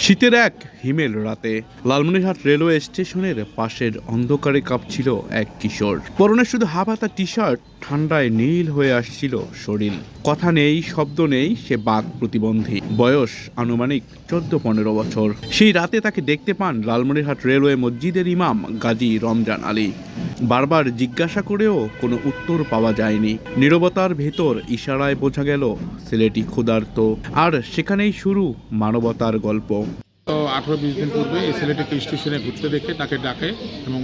শীতের এক হিমেল রাতে লালমনিরহাট রেলওয়ে স্টেশনের পাশের অন্ধকারে কাঁপছিল এক কিশোর। পরনে শুধু হাফহাতা টি শার্ট, ঠান্ডায় নীল হয়ে আসছিল শরীর। কথা নেই, শব্দ নেই, সে বাক প্রতিবন্ধী। বয়স আনুমানিক 14-15 বছর। সেই রাতে তাকে দেখতে পান লালমনিরহাট রেলওয়ে মসজিদের ইমাম গাজী রমজান আলী। বারবার জিজ্ঞাসা করেও কোনো উত্তর পাওয়া যায়নি। নীরবতার ভেতর ইশারায় বোঝা গেল ছেলেটি ক্ষুধার্ত। আর সেখানেই শুরু মানবতার গল্প। তো 18-20 দিন পূর্বে এই ছেলেটিকে স্টেশনে ঘুরতে দেখে তাকে ডাকে এবং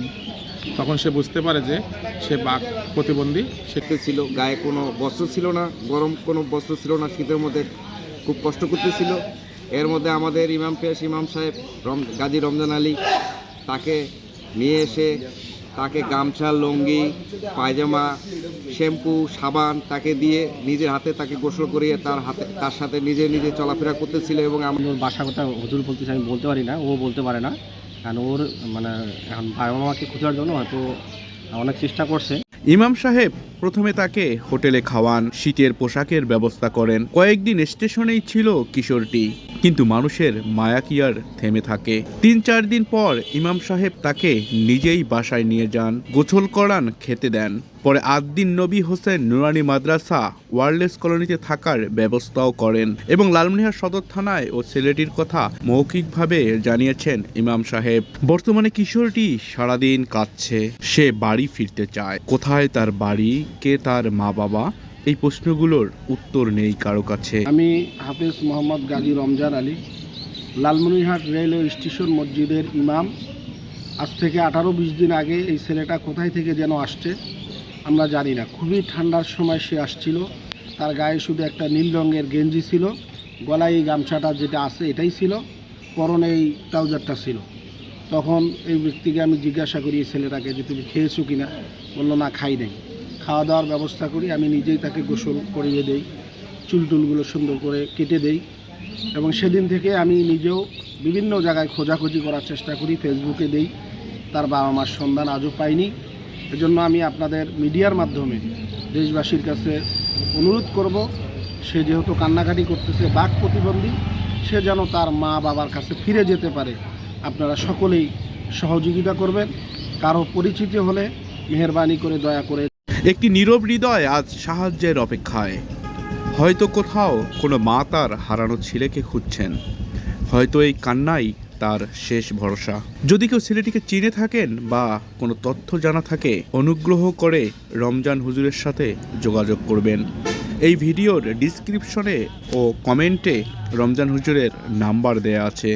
তখন সে বুঝতে পারে যে সে বাক প্রতিবন্ধী। সেতে ছিল, গায়ে কোনো বস্ত্র ছিল না, গরম কোনো বস্ত্র ছিল না, শীতের মধ্যে খুব কষ্ট করতেছিল। এর মধ্যে আমাদের ইমাম সাহেব গাজী রমজান আলী তাকে নিয়ে এসে তাকে গামছা, লুঙ্গি, পায়জামা, শ্যাম্পু, সাবান তাকে দিয়ে নিজের হাতে তাকে গোসল করিয়ে তার সাথে নিজে চলাফেরা করতেছিল। এবং ওর বাসার কথা হুজুর বলতেছে, আমি বলতে পারি না, ও বলতে পারে না, কারণ ওর এখন বাবা মাকে খোঁজার জন্য হয়তো অনেক চেষ্টা করছে। ইমাম সাহেব প্রথমে তাকে হোটেলে খাওয়ান, শীতের পোশাকের ব্যবস্থা করেন। কয়েকদিন স্টেশনেই ছিল কিশোরটি, কিন্তু মানুষের মায়া কি আর থেমে থাকে? 3-4 দিন পর ইমাম সাহেব তাকে নিজেই বাসায় নিয়ে যান, গোসল করান, খেতে দেন। পরে আদ্দিন নবী হোসেন নুরানি মাদ্রাসা ওয়ারলেস কলোনিতে থাকার ব্যবস্থাও করেন এবং লালমনিরহাট সদর থানায় ও ছেলেটির কথা মৌখিকভাবে জানিয়েছেন ইমাম সাহেব। বর্তমানে কিশোরটি সারাদিন কাঁদছে। সে বাড়ি ফিরতে চায়। কোথায় তার বাড়ি, কে তার মা বাবা, এই প্রশ্নগুলোর উত্তর নেই কারো কাছে। আমি হাফেজ মোহাম্মদ গাজী রমজান আলী, লালমনিরহাট রেলওয়ে স্টেশন মসজিদের ইমাম। আজ থেকে 18-20 দিন আগে এই ছেলেটা কোথায় থেকে যেন আসছে আমরা জানি না। খুবই ঠান্ডার সময় সে আসছিল। তার গায়ে শুধু একটা নীল রঙের গেঞ্জি ছিল, গলায় এই গামছাটা যেটা আছে এটাই ছিল, পরনে এই ট্রাউজারটা ছিল। তখন এই ব্যক্তিকে আমি জিজ্ঞাসা করি এই ছেলেটাকে যে তুমি খেয়েছো কিনা? বললো না, খাই নাই। খাওয়া দাওয়ার ব্যবস্থা করি, আমি নিজেই তাকে গোসল করিয়ে দেই, চুলটুলগুলো সুন্দর করে কেটে দেই। এবং সেদিন থেকে আমি নিজেও বিভিন্ন জায়গায় খোঁজাখুঁজি করার চেষ্টা করি, ফেসবুকে দেই। তার বাবা মার সন্ধান আজও পাইনি। এজন্য আমি আপনাদের মিডিয়ার মাধ্যমে দেশবাসীর কাছে অনুরোধ করব, সে যেহেতু কান্নাকাটি করতেছে, বাক প্রতিবন্ধী, সে যেন তার মা বাবার কাছে ফিরে যেতে পারে। আপনারা সকলেই সহযোগিতা করবেন। কারো পরিচিতি হলে মেহেরবানি করে দয়া করে। একটি নীরব হৃদয় আজ সাহায্যের অপেক্ষায়। হয়তো কোথাও কোনো মা তার হারানো ছেলেকে খুঁজছেন, হয়তো এই কান্নাই তার শেষ ভরসা। যদি কেউ ছেলেটিকে চিনে থাকেন বা কোনো তথ্য জানা থাকে, অনুগ্রহ করে রমজান হুজুরের সাথে যোগাযোগ করবেন। এই ভিডিওর ডিসক্রিপশনে ও কমেন্টে রমজান হুজুরের নাম্বার দেয়া আছে।